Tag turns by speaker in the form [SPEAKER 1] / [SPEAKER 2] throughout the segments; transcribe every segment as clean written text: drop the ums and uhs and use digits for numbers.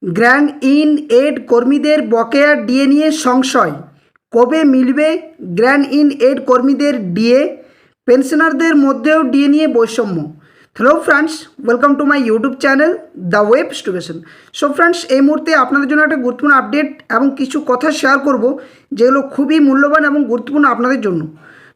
[SPEAKER 1] Grand in aid কর্মীদের বকেয়া DA নিয়ে সংশয়, কবে মিলবে গ্র্যান্ড ইন এড কর্মীদের ডিএ? পেনশনারদের মধ্যেও ডিএ নিয়ে বৈষম্য। Hello friends, welcome to my YouTube channel the web studation. So friends, এই মুহূর্তে আপনাদের জন্য একটা গুরুত্বপূর্ণ আপডেট এবং কিছু কথা শেয়ার করব যেগুলো খুবই মূল্যবান এবং গুরুত্বপূর্ণ আপনাদের জন্য।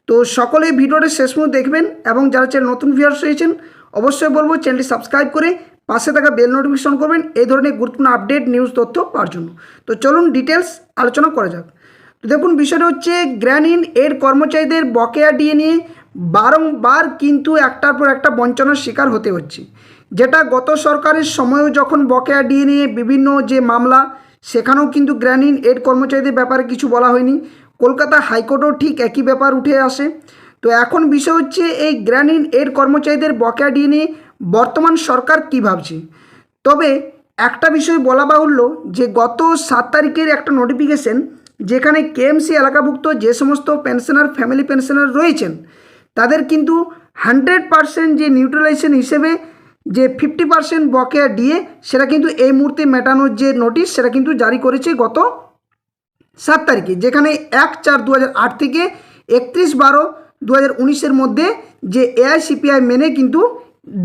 [SPEAKER 1] তো সকলে ভিডিওটা শেষ পর্যন্ত দেখবেন এবং যারা চ্যানেল নতুন ভিউয়ার্স রয়েছেন অবশ্যই বলবো চ্যানেলটি সাবস্ক্রাইব করে পাশে থাকা বেল নোটিফিকেশন করবেন এই ধরনের গুরুত্বপূর্ণ আপডেট নিউজ তথ্য পাওয়ার জন্য। তো চলুন ডিটেলস আলোচনা করা যাক। তো দেখুন, বিষয়টা হচ্ছে গ্র্যান্ড ইন এর কর্মচারীদের বকেয়া ডিএ নিয়ে বারংবার কিন্তু একটার পর একটা বঞ্চনার শিকার হতে হচ্ছে, যেটা গত সরকারের সময়ও যখন বকেয়া ডিএ নিয়ে বিভিন্ন যে মামলা, সেখানেও কিন্তু গ্র্যান্ড ইন এড কর্মচারীদের ব্যাপারে কিছু বলা হয়নি। কলকাতা হাইকোর্টেও ঠিক একই ব্যাপার উঠে আসে। তো এখন বিষয় হচ্ছে এই গ্র্যান্ড ইন এড কর্মচারীদের বকেয়া ডিএ নিয়ে বর্তমান সরকার কী ভাবছে। তবে একটা বিষয় বলা বাহুল্য যে গত 7 তারিখের একটা নোটিফিকেশন, যেখানে কেএমসি এলাকাভুক্ত যে সমস্ত পেনশনার, ফ্যামিলি পেনশনার রয়েছেন, তাদের কিন্তু 100% যে নিউট্রালাইজেশন হিসেবে যে 50% বকেয়া ডিএ, সেটা কিন্তু এই মুহূর্তে মেটানোর যে নোটিশ, সেটা কিন্তু জারি করেছে গত 7 তারিখে, যেখানে 1/4/2008 থেকে 31/12/2019 মধ্যে যে এআইসিপিআই মেনে কিন্তু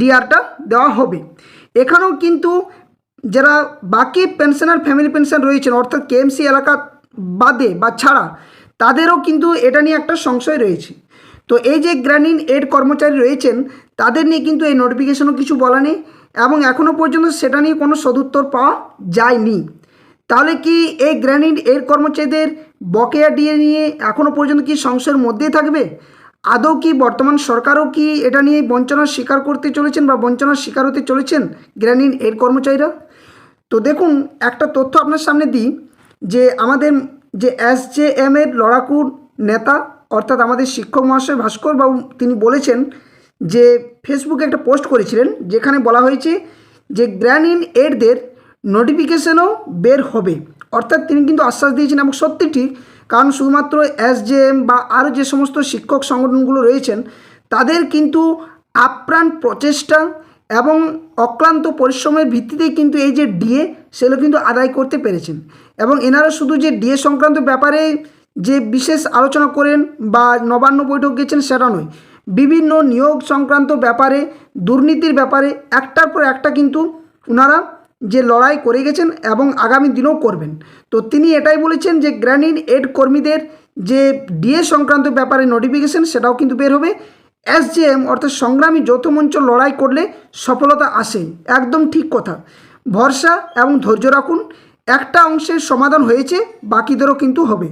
[SPEAKER 1] ডিআরটা দেওয়া হবে। এখানেও কিন্তু যারা বাকি পেনশনার, ফ্যামিলি পেনশন রয়েছেন, অর্থাৎ কেএমসি এলাকা বাদে বা ছাড়া, তাদেরও কিন্তু এটা নিয়ে একটা সংশয় রয়েছে। তো এই যে গ্র্যান্ড ইন এড কর্মচারী রয়েছেন, তাদের নিয়ে কিন্তু এই নোটিফিকেশনও কিছু বলা নেই এবং এখনও পর্যন্ত সেটা নিয়ে কোনো সদুত্তর পাওয়া যায়নি। তাহলে কি এই গ্র্যান্ড ইন এড কর্মচারীদের বকেয়া ডিএ নিয়ে এখনও পর্যন্ত কি সংশয়ের মধ্যেই থাকবে? আদৌ কি বর্তমান সরকারও কি এটা নিয়ে বঞ্চনার শিকার করতে চলেছেন বা বঞ্চনার শিকার হতে চলেছেন গ্র্যান্ড ইন এড কর্মচারীরা? তো দেখুন, একটা তথ্য আপনার সামনে দিই যে আমাদের যে এসজেএম এর লড়াকু নেতা, অর্থাৎ আমাদের শিক্ষক মহাশয় ভাস্কর বাবু, তিনি বলেছেন যে ফেসবুকে একটা পোস্ট করেছিলেন, যেখানে বলা হয়েছে যে গ্র্যান্ড ইন এডদের নোটিফিকেশনও বের হবে। অর্থাৎ তিনি কিন্তু আশ্বাস দিয়েছেন এবং সত্যি ঠিক, কারণ শুধুমাত্র এসজেএম বা আরও যে সমস্ত শিক্ষক সংগঠনগুলো রয়েছেন, তাদের কিন্তু আপ্রাণ প্রচেষ্টা এবং অক্লান্ত পরিশ্রমের ভিত্তিতেই কিন্তু এই যে ডিএ, সেগুলো কিন্তু আদায় করতে পেরেছেন। এবং এনারা শুধু যে ডিএ সংক্রান্ত ব্যাপারে যে বিশেষ আলোচনা করেন বা নবান্ন বৈঠক গেছেন সেটা নয়, বিভিন্ন নিয়োগ সংক্রান্ত ব্যাপারে, দুর্নীতির ব্যাপারে একটার পর একটা কিন্তু ওনারা যে লড়াই করে গেছেন এবং আগামী দিনেও করবেন। তো তিনি এটাই বলেছেন যে গ্র্যান্ড ইন এড কর্মীদের যে ডিএ সংক্রান্ত ব্যাপারে নোটিফিকেশন, সেটাও কিন্তু বের হবে। এসজেএম অর্থাৎ সংগ্রামী যৌথ মঞ্চ লড়াই করলে সফলতা আসে, একদম ঠিক কথা। ভরসা এবং ধৈর্য রাখুন, একটা অংশের সমাধান হয়েছে, বাকিদেরও কিন্তু হবে।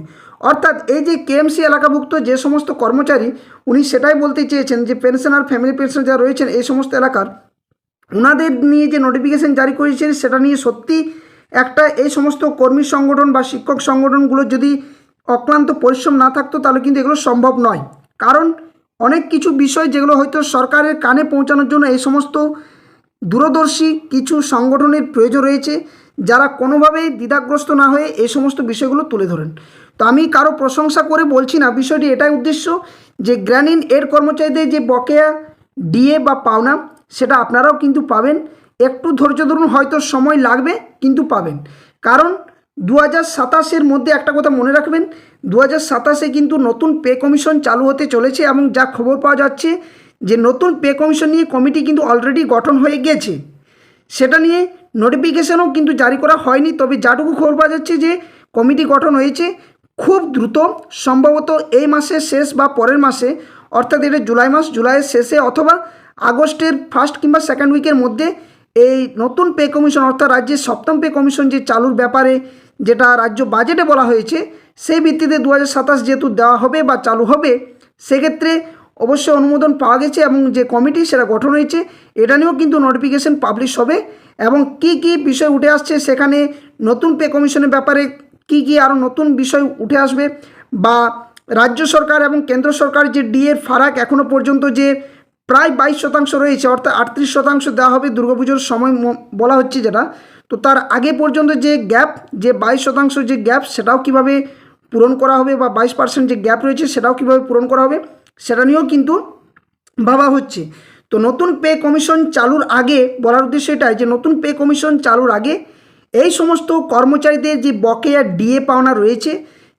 [SPEAKER 1] অর্থাৎ এই যে কেএমসি এলাকাভুক্ত যে সমস্ত কর্মচারী, উনি সেটাই বলতে চেয়েছেন যে পেনশনার, ফ্যামিলি পেনশন যারা রয়েছেন এই সমস্ত এলাকার, ওনাদের নিয়ে যে নোটিফিকেশন জারি করেছেন সেটা নিয়ে সত্যি একটা এই সমস্ত কর্মী সংগঠন বা শিক্ষক সংগঠনগুলোর যদি অক্লান্ত পরিশ্রম না থাকতো, তাহলে কিন্তু এগুলো সম্ভব নয়। কারণ অনেক কিছু বিষয় যেগুলো হয়তো সরকারের কানে পৌঁছানোর জন্য এই সমস্ত দূরদর্শী কিছু সংগঠনের প্রয়োজন রয়েছে, যারা কোনোভাবেই দ্বিধাগ্রস্ত না হয়ে এই সমস্ত বিষয়গুলো তুলে ধরেন। তো আমি কারো প্রশংসা করে বলছি না, বিষয়টি এটাই উদ্দেশ্য যে গ্র্যান্ড ইন এর কর্মচারীদের যে বকেয়া ডিএ বা পাওনা, সেটা আপনারাও কিন্তু পাবেন। একটু ধৈর্য ধরুন, হয়তো সময় লাগবে, কিন্তু পাবেন। কারণ 2027-এর মধ্যে একটা কথা মনে রাখবেন, 2027-এ কিন্তু নতুন পে কমিশন চালু হতে চলেছে এবং যা খবর পাওয়া যাচ্ছে যে নতুন পে কমিশন নিয়ে কমিটি কিন্তু অলরেডি গঠন হয়ে গেছে। সেটা নিয়ে নোটিফিকেশনও কিন্তু জারি করা হয়নি, তবে যাটুকু খবর পাওয়া যাচ্ছে যে কমিটি গঠন হয়েছে। খুব দ্রুত, সম্ভবত এই মাসের শেষ বা পরের মাসে, অর্থাৎ এটা জুলাই মাস, জুলাইয়ের শেষে অথবা আগস্টের ফার্স্ট কিংবা সেকেন্ড উইকের মধ্যে এই নতুন পে কমিশন, অর্থাৎ রাজ্যের 7ম পে কমিশন যে চালুর ব্যাপারে যেটা রাজ্য বাজেটে বলা হয়েছে, সেই ভিত্তিতে 2027 যেহেতু দেওয়া হবে বা চালু হবে, সেক্ষেত্রে অবশ্যই অনুমোদন পাওয়া গেছে এবং যে কমিটি সেটা গঠন হয়েছে, এটা নিয়েও কিন্তু নোটিফিকেশন পাবলিশ হবে। এবং কি কি বিষয় উঠে আসছে সেখানে, নতুন পে কমিশনের ব্যাপারে কি কি আরও নতুন বিষয় উঠে আসবে, বা রাজ্য সরকার এবং কেন্দ্র সরকার যে ডিএর ফারাক এখনও পর্যন্ত যে প্রায় 22% রয়েছে, অর্থাৎ 38% দেওয়া হবে দুর্গাপুজোর সময় বলা হচ্ছে যেটা, তো তার আগে পর্যন্ত যে গ্যাপ, যে 22% যে গ্যাপ, সেটাও কিভাবে পূরণ করা হবে, বা 22% যে গ্যাপ রয়েছে সেটাও কিভাবে পূরণ করা হবে, সেটা নিয়েও কিন্তু ভাবা হচ্ছে। তো নতুন পে কমিশন চালুর আগে, বলার উদ্দেশ্য এটাই যে নতুন পে কমিশন চালুর আগে এই সমস্ত কর্মচারীদের যে বকেয়া ডিএ পাওনা রয়েছে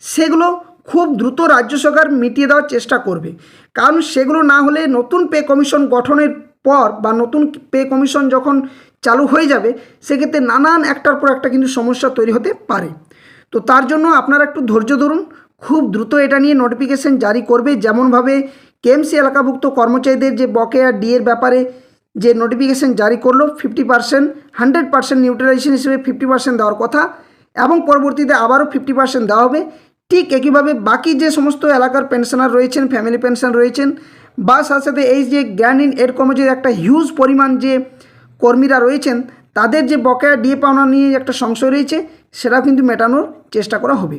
[SPEAKER 1] সেগুলো খুব দ্রুত রাজ্য সরকার মিটিয়ে দেওয়ার চেষ্টা করবে, কারণ সেগুলো না হলে নতুন পে কমিশন গঠনের পর বা নতুন পে কমিশন যখন চালু হয়ে যাবে সেক্ষেত্রে নানান একটার পর একটা কিন্তু সমস্যা তৈরি হতে পারে। তো তার জন্য আপনারা একটু ধৈর্য ধরুন, খুব দ্রুত এটা নিয়ে নোটিফিকেশন জারি করবে। যেমনভাবে কেএমসি এলাকাভুক্ত কর্মচারীদের যে বকেয়া ডিএর ব্যাপারে যে নোটিফিকেশন জারি করলো 50%, 100% নিউট্রালাইজেশন হিসেবে 50% দেওয়ার কথা এবং পরবর্তীতে আবারও 50% দেওয়া হবে, ঠিক একইভাবে বাকি যে সমস্ত এলাকার পেনশনার রয়েছেন, ফ্যামিলি পেনশন রয়েছেন বা সাথে সাথে এই যে গ্র্যান্ড ইন এড কর্মচারী একটা হিউজ পরিমাণ যে কর্মীরা রয়েছেন তাদের যে বকেয়া ডিএ পাওনা নিয়ে একটা সংশয় রয়েছে সেটাও কিন্তু মেটানোর চেষ্টা করা হবে।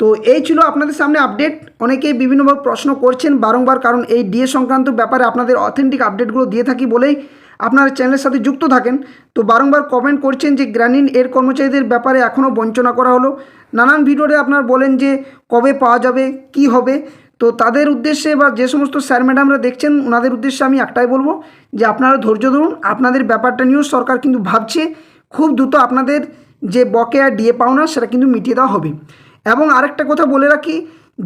[SPEAKER 1] তো এই ছিল আপনাদের সামনে আপডেট। অনেকেই বিভিন্নভাবে প্রশ্ন করছেন বারংবার, কারণ এই ডিএ সংক্রান্ত ব্যাপারে আপনাদের অথেন্টিক আপডেটগুলো দিয়ে থাকি বলেই আপনারা চ্যানেলের সাথে যুক্ত থাকেন। তো বারংবার কমেন্ট করছেন যে গ্র্যান্ড ইন এড কর্মচারীদের ব্যাপারে এখনও বঞ্চনা করা হলো, নানান ভিডিওতে আপনারা বলেন যে কবে পাওয়া যাবে, কি হবে। তো তাদের উদ্দেশ্যে বা যে সমস্ত স্যার ম্যাডামরা দেখছেন ওনাদের উদ্দেশ্যে আমি একটাই বলবো যে আপনারা ধৈর্য ধরুন, আপনাদের ব্যাপারটা নিয়েও সরকার কিন্তু ভাবছে, খুব দ্রুত আপনাদের যে বকেয়া ডিএ পাওনা সেটা কিন্তু মিটিয়ে দেওয়া হবে। এবং আরেকটা কথা বলে রাখি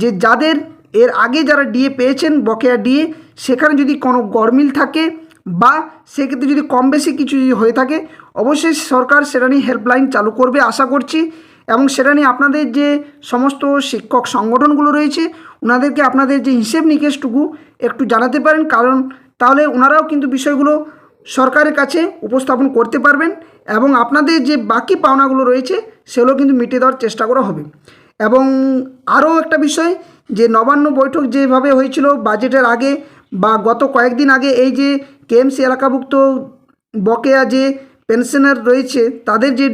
[SPEAKER 1] যে যাদের এর আগে যারা ডিএ পেয়েছেন বকেয়া ডিএ, সেখানে যদি কোনো গরমিল থাকে বা সেক্ষেত্রে যদি কম বেশি কিছু যদি হয়ে থাকে অবশ্যই সরকার সেটা নিয়ে হেল্পলাইন চালু করবে আশা করছি, এবং সেটা নিয়ে আপনাদের যে সমস্ত শিক্ষক সংগঠনগুলো রয়েছে ওনাদেরকে আপনাদের যে হিসেব নিকেশটুকু একটু জানাতে পারেন, কারণ তাহলে ওনারাও কিন্তু বিষয়গুলো সরকারের কাছে উপস্থাপন করতে পারবেন এবং আপনাদের যে বাকি পাওনাগুলো রয়েছে সেগুলো কিন্তু মিটিয়ে দেওয়ার চেষ্টা করা হবে। এবং আরও একটা বিষয় যে নবান্ন বৈঠক যেভাবে হয়েছিল বাজেটের আগে বা গত কয়েকদিন আগে, এই যে কেএমসি এলাকাভুক্ত বকেয়া যে পেনশনার রয়েছে তাদের যে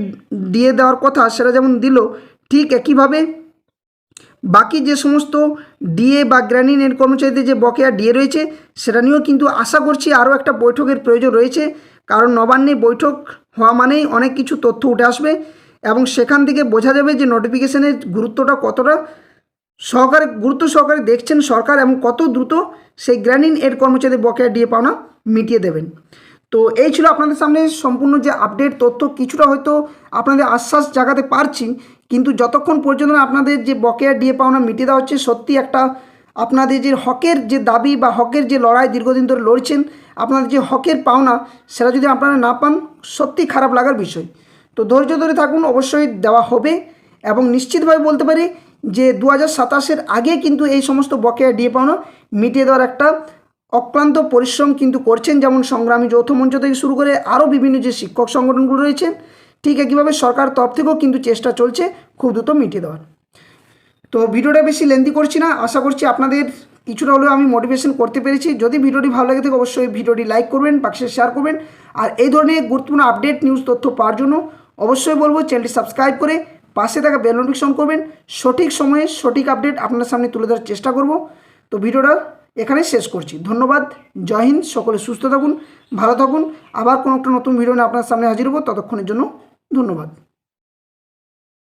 [SPEAKER 1] ডিএ দেওয়ার কথা সেটা যেমন দিল, ঠিক একইভাবে বাকি যে সমস্ত ডিএ বা গ্র্যান্ড ইন এড কর্মচারীদের যে বকেয়া ডিএ রয়েছে সেটা নিয়েও কিন্তু আশা করছি আরও একটা বৈঠকের প্রয়োজন রয়েছে, কারণ নবান্নে বৈঠক হওয়া মানেই অনেক কিছু তথ্য উঠে আসবে এবং সেখান থেকে বোঝা যাবে যে নোটিফিকেশনের গুরুত্বটা কতটা গুরুত্ব সহকারে দেখছেন সরকার এবং কত দ্রুত সেই গ্র্যান্ড ইন এড কর্মচারীদের বকেয়া ডিএ পাওনা মিটিয়ে দেবেন। তো এই ছিল আপনাদের সামনে সম্পূর্ণ যে আপডেট তথ্য, কিছুটা হয়তো আপনাদের আশ্বাস জাগাতে পারছি, কিন্তু যতক্ষণ পর্যন্ত আপনাদের যে বকেয়া ডিএ পাওনা মিটিয়ে দেওয়া হচ্ছে সত্যি একটা আপনাদের যে হকের যে দাবি বা হকের যে লড়াই দীর্ঘদিন ধরে লড়ছেন, আপনাদের যে হকের পাওনা সেটা যদি আপনারা না পান সত্যি খারাপ লাগার বিষয়। তো ধৈর্য ধরে থাকুন, অবশ্যই দেওয়া হবে এবং নিশ্চিতভাবে বলতে পারি যে 2027-এর আগে কিন্তু এই সমস্ত বকেয়া ডিএ পাওনা মিটিয়ে দেওয়ার একটা অক্লান্ত পরিশ্রম কিন্তু করছেন, যেমন সংগ্রামী যৌথ মঞ্চ থেকে শুরু করে আরও বিভিন্ন যে শিক্ষক সংগঠনগুলো রয়েছেন, ঠিক একইভাবে সরকার তরফ থেকেও কিন্তু চেষ্টা চলছে খুব দ্রুত মিটিয়ে দেওয়ার। তো ভিডিওটা বেশি লেন্দি করছি না, আশা করছি আপনাদের কিছুটা হলেও আমি মোটিভেশন করতে পেরেছি। যদি ভিডিওটি ভালো লাগে থাকে অবশ্যই ভিডিওটি লাইক করবেন, পাশে শেয়ার করবেন, আর এই ধরনের গুরুত্বপূর্ণ আপডেট নিউজ তথ্য পাওয়ার জন্য অবশ্যই বলবো চ্যানেলটি সাবস্ক্রাইব করে পাশে থাকা বেল নোটিফিকেশন করবেন। সঠিক সময়ে সঠিক আপডেট আপনার সামনে তুলে ধরার চেষ্টা করব। তো ভিডিওটা এখানে শেষ করছি, ধন্যবাদ, জয় হিন্দ, সকলে সুস্থ থাকুন, ভালো থাকুন, আবার কোনো একটা নতুন ভিডিও নিয়ে আপনার সামনে হাজির হবো, ততক্ষণের জন্য ধন্যবাদ।